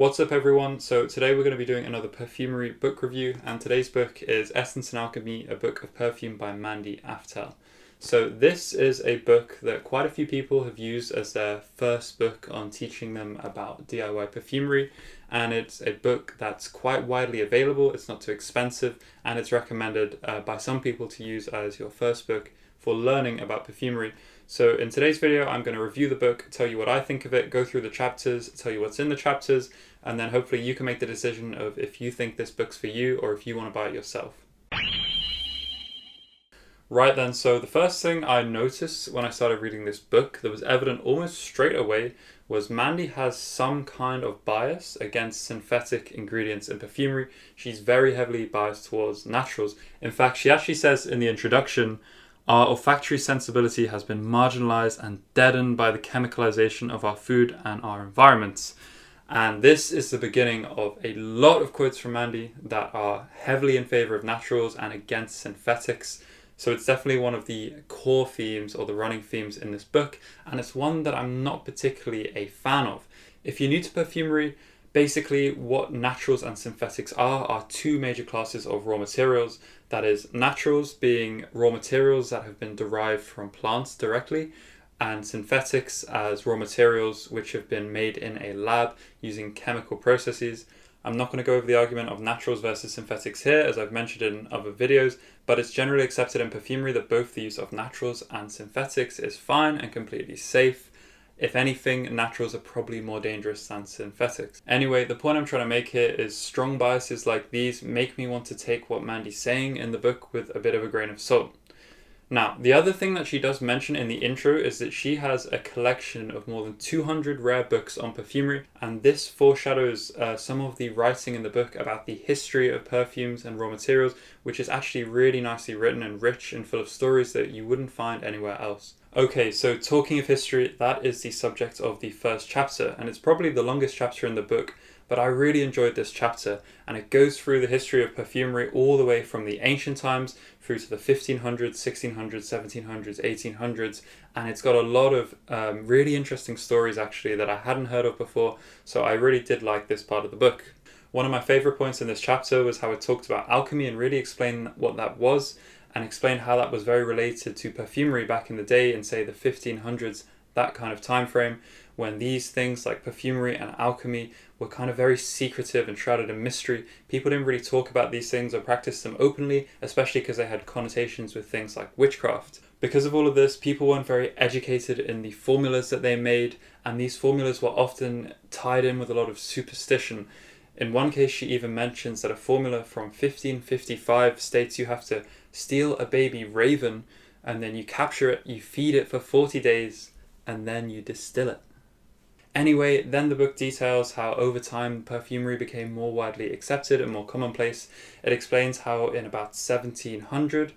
What's up everyone? So today we're going to be doing another Perfumery book review, and today's book is Essence and Alchemy, a book of perfume by Mandy Aftel. So this is a book that quite a few people have used as their first book on teaching them about DIY perfumery, and it's a book that's quite widely available, it's not too expensive, and it's recommended by some people to use as your first book for learning about perfumery. So in today's video, I'm going to review the book, tell you what I think of it, go through the chapters, tell you what's in the chapters, and then hopefully you can make the decision of if you think this book's for you or if you want to buy it yourself. Right then, so the first thing I noticed when I started reading this book that was evident almost straight away was Mandy has some kind of bias against synthetic ingredients in perfumery. She's very heavily biased towards naturals. In fact, she actually says in the introduction, "Our olfactory sensibility has been marginalized and deadened by the chemicalization of our food and our environments." And this is the beginning of a lot of quotes from Mandy that are heavily in favor of naturals and against synthetics. So it's definitely one of the core themes or the running themes in this book, and it's one that I'm not particularly a fan of. If you're new to perfumery, basically what naturals and synthetics are two major classes of raw materials. That is, naturals being raw materials that have been derived from plants directly, and synthetics as raw materials which have been made in a lab using chemical processes. I'm not going to go over the argument of naturals versus synthetics here, as I've mentioned in other videos, but it's generally accepted in perfumery that both the use of naturals and synthetics is fine and completely safe. If anything, naturals are probably more dangerous than synthetics. Anyway, the point I'm trying to make here is strong biases like these make me want to take what Mandy's saying in the book with a bit of a grain of salt. Now, the other thing that she does mention in the intro is that she has a collection of more than 200 rare books on perfumery, and this foreshadows some of the writing in the book about the history of perfumes and raw materials, which is actually really nicely written and rich and full of stories that you wouldn't find anywhere else. Okay, so talking of history, that is the subject of the first chapter, and it's probably the longest chapter in the book, but I really enjoyed this chapter, and it goes through the history of perfumery all the way from the ancient times through to the 1500s, 1600s, 1700s, 1800s, and it's got a lot of really interesting stories actually that I hadn't heard of before, so I really did like this part of the book. One of my favorite points in this chapter was how it talked about alchemy and really explained what that was, and explained how that was very related to perfumery back in the day in, say, the 1500s, that kind of time frame, when these things like perfumery and alchemy were kind of very secretive and shrouded in mystery. People didn't really talk about these things or practice them openly, especially because they had connotations with things like witchcraft. Because of all of this, people weren't very educated in the formulas that they made, and these formulas were often tied in with a lot of superstition. In one case, she even mentions that a formula from 1555 states you have to steal a baby raven, and then you capture it, you feed it for 40 days, and then you distill it. Anyway, then the book details how over time perfumery became more widely accepted and more commonplace. It explains how in about 1700,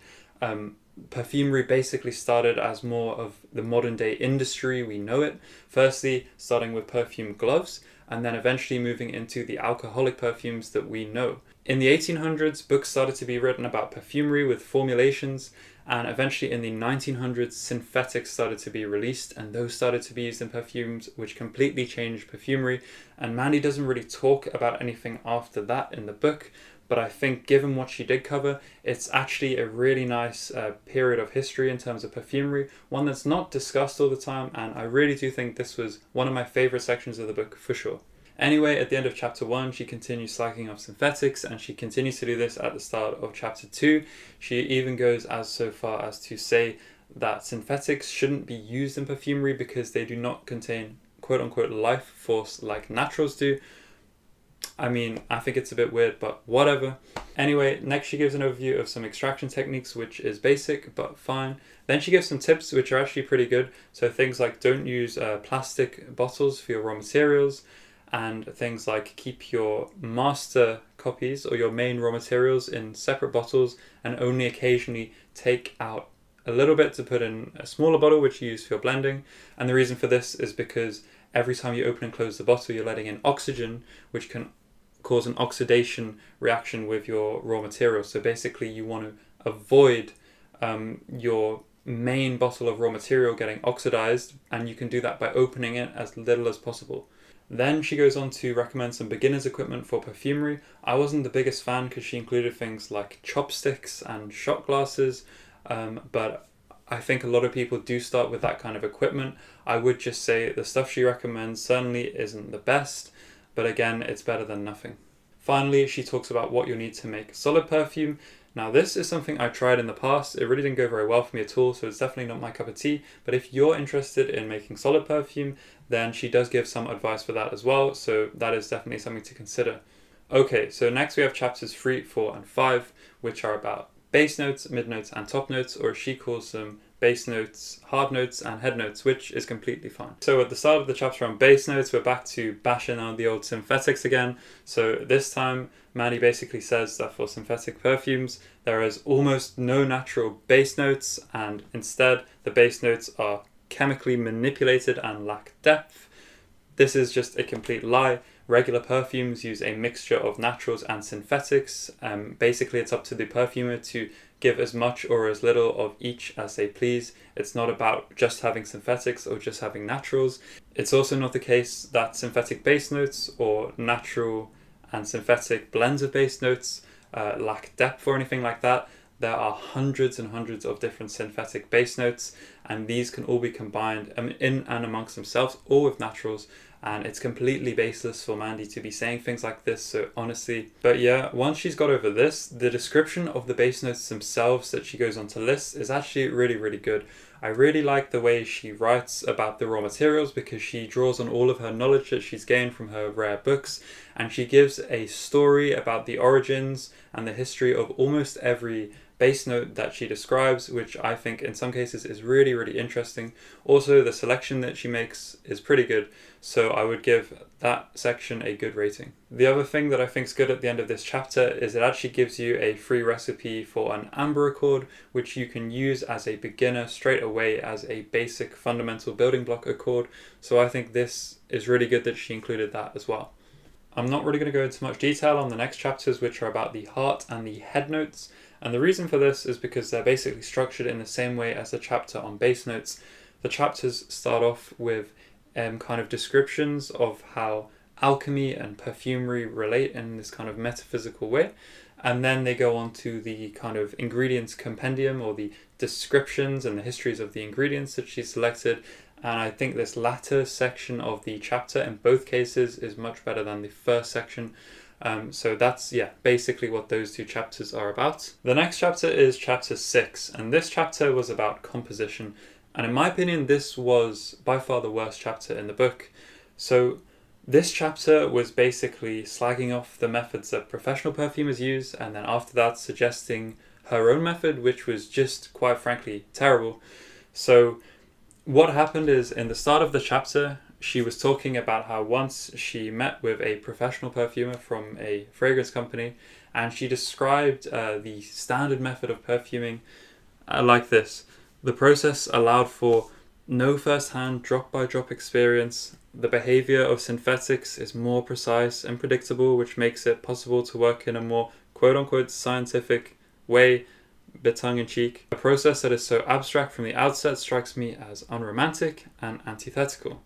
perfumery basically started as more of the modern day industry we know it. Firstly, starting with perfume gloves, and then eventually moving into the alcoholic perfumes that we know. In the 1800s, books started to be written about perfumery with formulations, and eventually in the 1900s, synthetics started to be released, and those started to be used in perfumes, which completely changed perfumery. And Mandy doesn't really talk about anything after that in the book, but I think given what she did cover, it's actually a really nice period of history in terms of perfumery, one that's not discussed all the time, and I really do think this was one of my favorite sections of the book for sure. Anyway, at the end of chapter 1, she continues slagging off synthetics, and she continues to do this at the start of chapter 2. She even goes so far as to say that synthetics shouldn't be used in perfumery because they do not contain quote-unquote life force like naturals do. I mean, I think it's a bit weird, but whatever. Anyway, next she gives an overview of some extraction techniques, which is basic, but fine. Then she gives some tips, which are actually pretty good. So things like don't use plastic bottles for your raw materials, and things like keep your master copies or your main raw materials in separate bottles and only occasionally take out a little bit to put in a smaller bottle which you use for your blending. And the reason for this is because every time you open and close the bottle, you're letting in oxygen, which can cause an oxidation reaction with your raw materials. So basically you want to avoid your main bottle of raw material getting oxidized, and you can do that by opening it as little as possible. Then she goes on to recommend some beginner's equipment for perfumery. I wasn't the biggest fan because she included things like chopsticks and shot glasses, but I think a lot of people do start with that kind of equipment. I would just say the stuff she recommends certainly isn't the best, but again, it's better than nothing. Finally, she talks about what you'll need to make solid perfume. Now, this is something I tried in the past. It really didn't go very well for me at all, so it's definitely not my cup of tea. But if you're interested in making solid perfume, then she does give some advice for that as well, so that is definitely something to consider. Okay, so next we have chapters 3, 4, and 5, which are about base notes, mid notes, and top notes, or as she calls them, base notes, hard notes, and head notes, which is completely fine. So at the start of the chapter on base notes, we're back to bashing on the old synthetics again. So this time, Maddie basically says that for synthetic perfumes, there is almost no natural base notes, and instead, the base notes are chemically manipulated and lack depth. This is just a complete lie. Regular perfumes use a mixture of naturals and synthetics. Basically, it's up to the perfumer to give as much or as little of each as they please. It's not about just having synthetics or just having naturals. It's also not the case that synthetic base notes or natural and synthetic blends of base notes lack depth or anything like that. There are hundreds and hundreds of different synthetic base notes, and these can all be combined in and amongst themselves or with naturals. And it's completely baseless for Mandy to be saying things like this, so honestly. But yeah, once she's got over this, the description of the base notes themselves that she goes on to list is actually really, really good. I really like the way she writes about the raw materials because she draws on all of her knowledge that she's gained from her rare books, and she gives a story about the origins and the history of almost every base note that she describes, which I think in some cases is really, really interesting. Also, the selection that she makes is pretty good, so I would give that section a good rating. The other thing that I think is good at the end of this chapter is it actually gives you a free recipe for an amber accord, which you can use as a beginner straight away as a basic fundamental building block accord. So I think this is really good that she included that as well. I'm not really going to go into much detail on the next chapters, which are about the heart and the head notes. And the reason for this is because they're basically structured in the same way as the chapter on base notes. The chapters start off with kind of descriptions of how alchemy and perfumery relate in this kind of metaphysical way. And then they go on to the kind of ingredients compendium, or the descriptions and the histories of the ingredients that she selected. And I think this latter section of the chapter in both cases is much better than the first section. So that's, basically what those two chapters are about. The next chapter is chapter 6, and this chapter was about composition. And in my opinion, this was by far the worst chapter in the book. So this chapter was basically slagging off the methods that professional perfumers use, and then after that suggesting her own method, which was just, quite frankly, terrible. So what happened is, in the start of the chapter, she was talking about how once she met with a professional perfumer from a fragrance company, and she described the standard method of perfuming like this. The process allowed for no first-hand drop-by-drop experience. The behavior of synthetics is more precise and predictable, which makes it possible to work in a more quote-unquote scientific way, bit tongue-in-cheek. A process that is so abstract from the outset strikes me as unromantic and antithetical.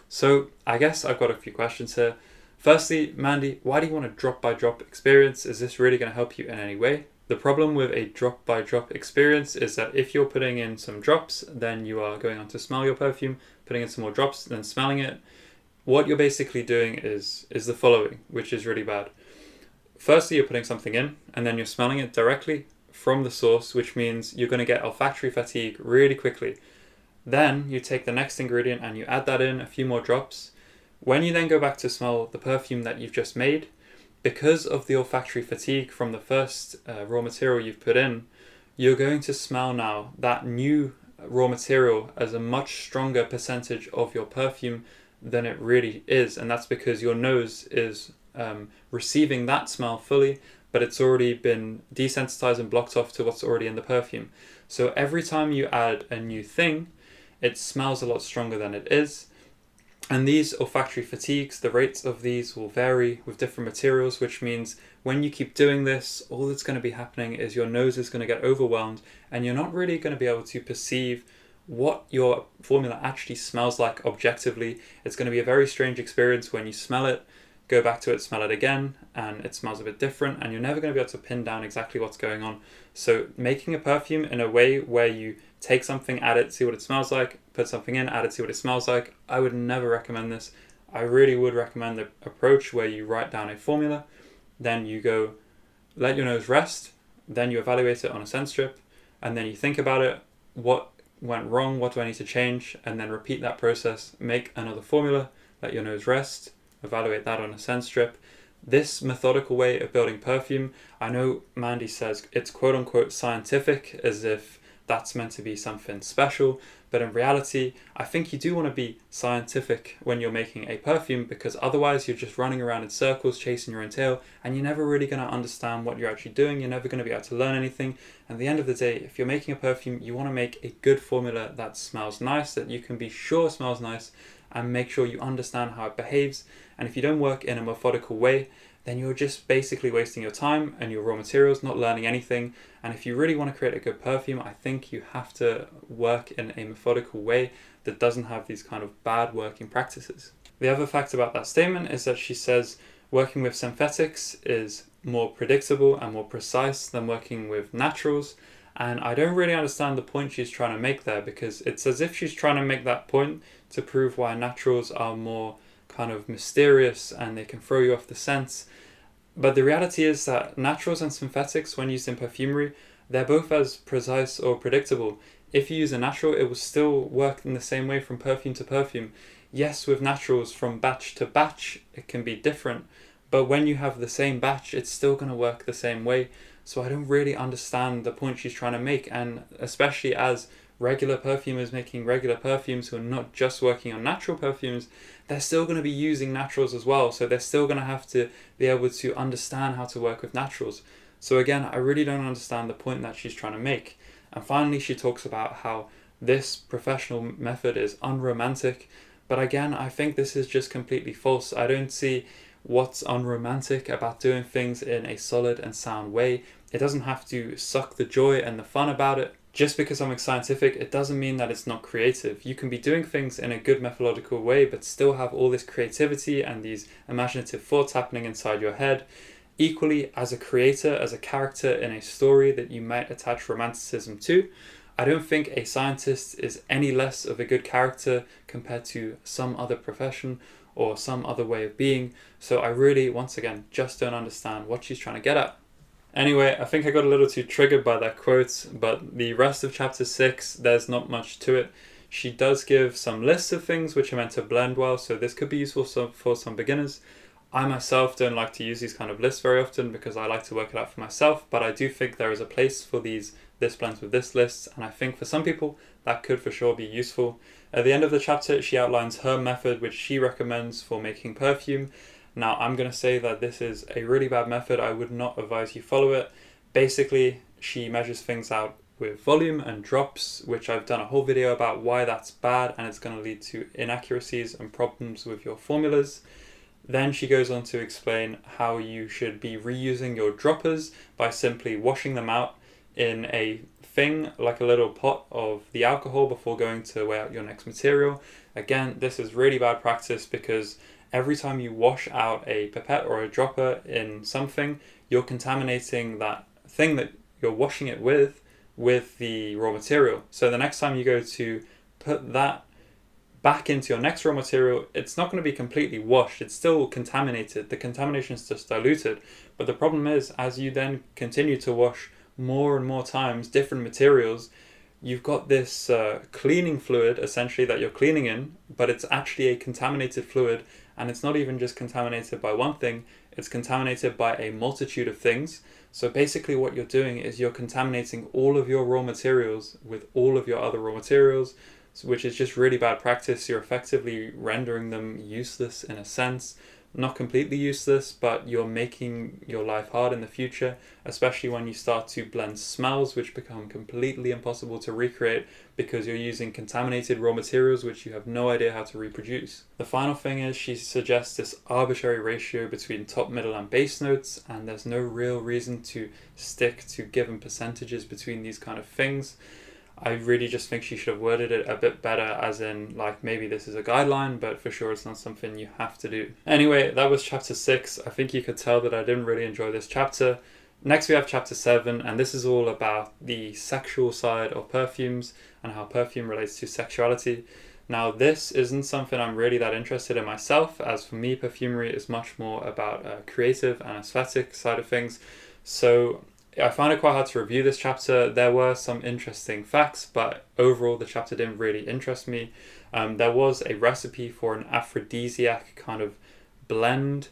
So I guess I've got a few questions here. Firstly, Mandy, why do you want a drop-by-drop experience? Is this really going to help you in any way? The problem with a drop-by-drop experience is that if you're putting in some drops, then you are going on to smell your perfume, putting in some more drops, then smelling it. What you're basically doing is the following, which is really bad. Firstly, you're putting something in, and then you're smelling it directly from the source, which means you're going to get olfactory fatigue really quickly. Then you take the next ingredient and you add that in, a few more drops. When you then go back to smell the perfume that you've just made, because of the olfactory fatigue from the first raw material you've put in, you're going to smell now that new raw material as a much stronger percentage of your perfume than it really is. And that's because your nose is receiving that smell fully, but it's already been desensitized and blocked off to what's already in the perfume. So every time you add a new thing, it smells a lot stronger than it is. And these olfactory fatigues, the rates of these will vary with different materials, which means when you keep doing this, all that's going to be happening is your nose is going to get overwhelmed and you're not really going to be able to perceive what your formula actually smells like objectively. It's going to be a very strange experience when you smell it, go back to it, smell it again, and it smells a bit different, and you're never going to be able to pin down exactly what's going on. So making a perfume in a way where you take something, add it, see what it smells like, put something in, add it, see what it smells like, I would never recommend this. I really would recommend the approach where you write down a formula, then you go let your nose rest, then you evaluate it on a scent strip, and then you think about it, what went wrong, what do I need to change, and then repeat that process, make another formula, let your nose rest, evaluate that on a scent strip. This methodical way of building perfume, I know Mandy says it's quote unquote scientific, as if that's meant to be something special, but in reality, I think you do want to be scientific when you're making a perfume, because otherwise you're just running around in circles chasing your own tail, and you're never really going to understand what you're actually doing. You're never going to be able to learn anything. And at the end of the day, if you're making a perfume, you want to make a good formula that smells nice, that you can be sure smells nice, and make sure you understand how it behaves. And if you don't work in a methodical way, then you're just basically wasting your time and your raw materials, not learning anything. And if you really want to create a good perfume, I think you have to work in a methodical way that doesn't have these kind of bad working practices. The other fact about that statement is that she says working with synthetics is more predictable and more precise than working with naturals. And I don't really understand the point she's trying to make there, because it's as if she's trying to make that point to prove why naturals are more kind of mysterious and they can throw you off the scent. But the reality is that naturals and synthetics, when used in perfumery, they're both as precise or predictable. If you use a natural, it will still work in the same way from perfume to perfume. Yes, with naturals from batch to batch, it can be different, but when you have the same batch, it's still going to work the same way. So I don't really understand the point she's trying to make, and especially as regular perfumers making regular perfumes who are not just working on natural perfumes, they're still going to be using naturals as well. So they're still going to have to be able to understand how to work with naturals. So again, I really don't understand the point that she's trying to make. And finally, she talks about how this professional method is unromantic. But again, I think this is just completely false. I don't see what's unromantic about doing things in a solid and sound way. It doesn't have to suck the joy and the fun about it. Just because something's scientific, it doesn't mean that it's not creative. You can be doing things in a good methodological way, but still have all this creativity and these imaginative thoughts happening inside your head. Equally, as a creator, as a character in a story that you might attach romanticism to, I don't think a scientist is any less of a good character compared to some other profession or some other way of being. So I really, once again, just don't understand what she's trying to get at. Anyway, I think I got a little too triggered by that quote, but the rest of chapter 6, there's not much to it. She does give some lists of things which are meant to blend well, so this could be useful for some beginners. I myself don't like to use these kind of lists very often because I like to work it out for myself, but I do think there is a place for these this blends with this lists, and I think for some people that could for sure be useful. At the end of the chapter, she outlines her method which she recommends for making perfume. Now, I'm going to say that this is a really bad method. I would not advise you follow it. Basically, she measures things out with volume and drops, which I've done a whole video about why that's bad, and it's going to lead to inaccuracies and problems with your formulas. Then she goes on to explain how you should be reusing your droppers by simply washing them out in a thing like a little pot of the alcohol before going to weigh out your next material. Again, this is really bad practice because every time you wash out a pipette or a dropper in something, you're contaminating that thing that you're washing it with the raw material. So the next time you go to put that back into your next raw material, it's not going to be completely washed. It's still contaminated. The contamination is just diluted. But the problem is, as you then continue to wash more and more times different materials, you've got this cleaning fluid essentially that you're cleaning in, but it's actually a contaminated fluid. And it's not even just contaminated by one thing, it's contaminated by a multitude of things. So basically what you're doing is you're contaminating all of your raw materials with all of your other raw materials, which is just really bad practice. You're effectively rendering them useless in a sense. Not completely useless, but you're making your life hard in the future, especially when you start to blend smells, which become completely impossible to recreate because you're using contaminated raw materials which you have no idea how to reproduce. The final thing is she suggests this arbitrary ratio between top, middle and base notes, and there's no real reason to stick to given percentages between these kind of things. I really just think she should have worded it a bit better, as in, like, maybe this is a guideline, but for sure it's not something you have to do. Anyway, that was chapter 6. I think you could tell that I didn't really enjoy this chapter. Next we have chapter 7, and this is all about the sexual side of perfumes and how perfume relates to sexuality. Now, this isn't something I'm really that interested in myself, as for me, perfumery is much more about a creative and aesthetic side of things. So I found it quite hard to review this chapter. There were some interesting facts, but overall the chapter didn't really interest me. There was a recipe for an aphrodisiac kind of blend,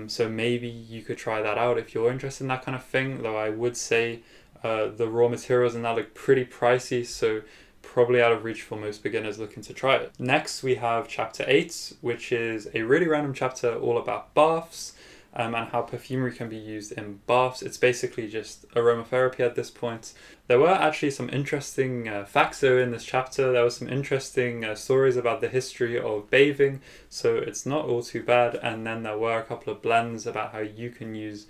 so maybe you could try that out if you're interested in that kind of thing, though I would say the raw materials in that look pretty pricey, so probably out of reach for most beginners looking to try it. Next we have chapter 8, which is a really random chapter all about baths. And how perfumery can be used in baths. It's basically just aromatherapy at this point. There were actually some interesting facts though in this chapter. There were some interesting stories about the history of bathing, so it's not all too bad. And then there were a couple of blends about how you can use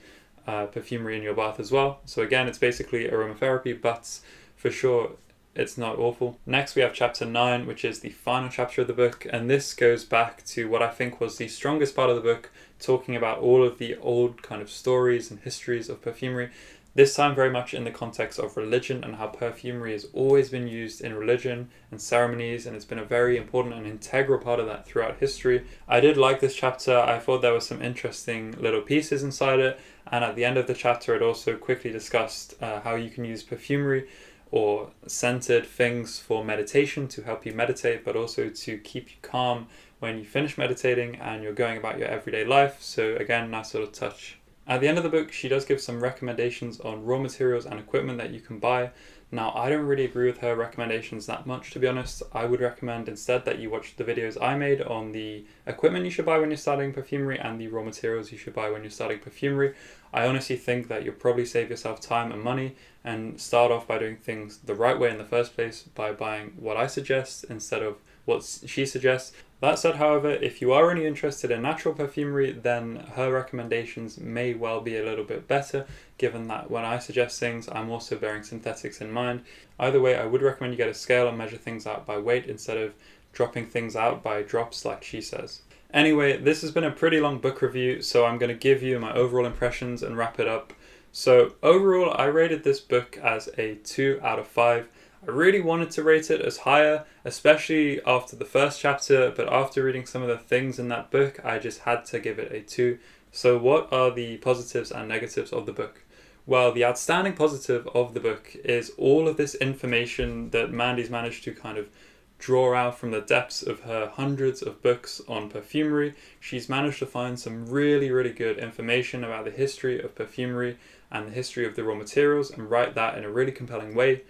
perfumery in your bath as well. So again, it's basically aromatherapy, but for sure it's not awful. Next we have chapter 9, which is the final chapter of the book, and this goes back to what I think was the strongest part of the book, talking about all of the old kind of stories and histories of perfumery, this time very much in the context of religion and how perfumery has always been used in religion and ceremonies, and it's been a very important and integral part of that throughout history. I did like this chapter. I thought there were some interesting little pieces inside it, and at the end of the chapter it also quickly discussed how you can use perfumery or scented things for meditation to help you meditate, but also to keep you calm when you finish meditating and you're going about your everyday life. So again, nice little touch. At the end of the book, she does give some recommendations on raw materials and equipment that you can buy. Now, I don't really agree with her recommendations that much, to be honest. I would recommend instead that you watch the videos I made on the equipment you should buy when you're starting perfumery and the raw materials you should buy when you're starting perfumery. I honestly think that you'll probably save yourself time and money and start off by doing things the right way in the first place by buying what I suggest instead of what she suggests. That said, however, if you are only interested in natural perfumery, then her recommendations may well be a little bit better, given that when I suggest things, I'm also bearing synthetics in mind. Either way, I would recommend you get a scale and measure things out by weight instead of dropping things out by drops like she says. Anyway, this has been a pretty long book review, so I'm going to give you my overall impressions and wrap it up. So overall, I rated this book as a 2 out of 5. I really wanted to rate it as higher, especially after the first chapter, but after reading some of the things in that book, I just had to give it a 2. So what are the positives and negatives of the book? Well, the outstanding positive of the book is all of this information that Mandy's managed to kind of draw out from the depths of her hundreds of books on perfumery. She's managed to find some really, really good information about the history of perfumery and the history of the raw materials and write that in a really compelling way.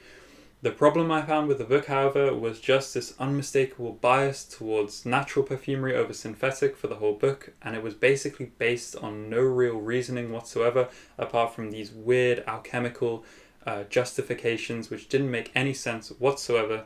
The problem I found with the book, however, was just this unmistakable bias towards natural perfumery over synthetic for the whole book, and it was basically based on no real reasoning whatsoever, apart from these weird alchemical justifications which didn't make any sense whatsoever.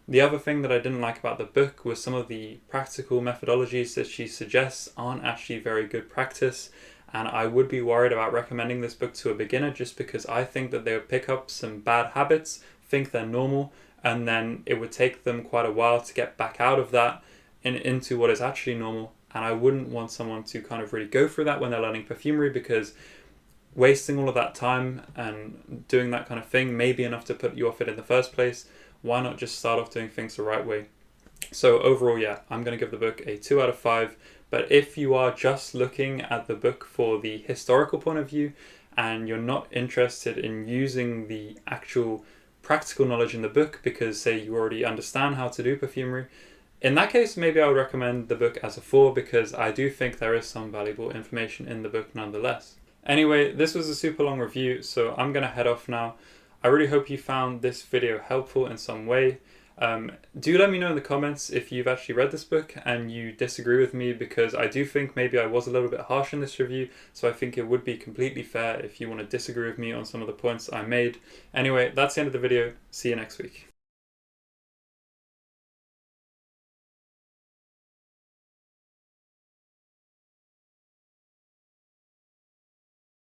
The other thing that I didn't like about the book was some of the practical methodologies that she suggests aren't actually very good practice, and I would be worried about recommending this book to a beginner just because I think that they would pick up some bad habits, think they're normal, and then it would take them quite a while to get back out of that and into what is actually normal. And I wouldn't want someone to kind of really go through that when they're learning perfumery, because wasting all of that time and doing that kind of thing may be enough to put you off it in the first place. Why not just start off doing things the right way? So overall, yeah, I'm going to give the book a 2 out of 5. But if you are just looking at the book for the historical point of view and you're not interested in using the actual practical knowledge in the book because, say, you already understand how to do perfumery, in that case, maybe I would recommend the book as a 4 because I do think there is some valuable information in the book nonetheless. Anyway, this was a super long review, so I'm going to head off now. I really hope you found this video helpful in some way. Do let me know in the comments if you've actually read this book and you disagree with me, because I do think maybe I was a little bit harsh in this review, so I think it would be completely fair if you want to disagree with me on some of the points I made. Anyway, that's the end of the video. See you next week.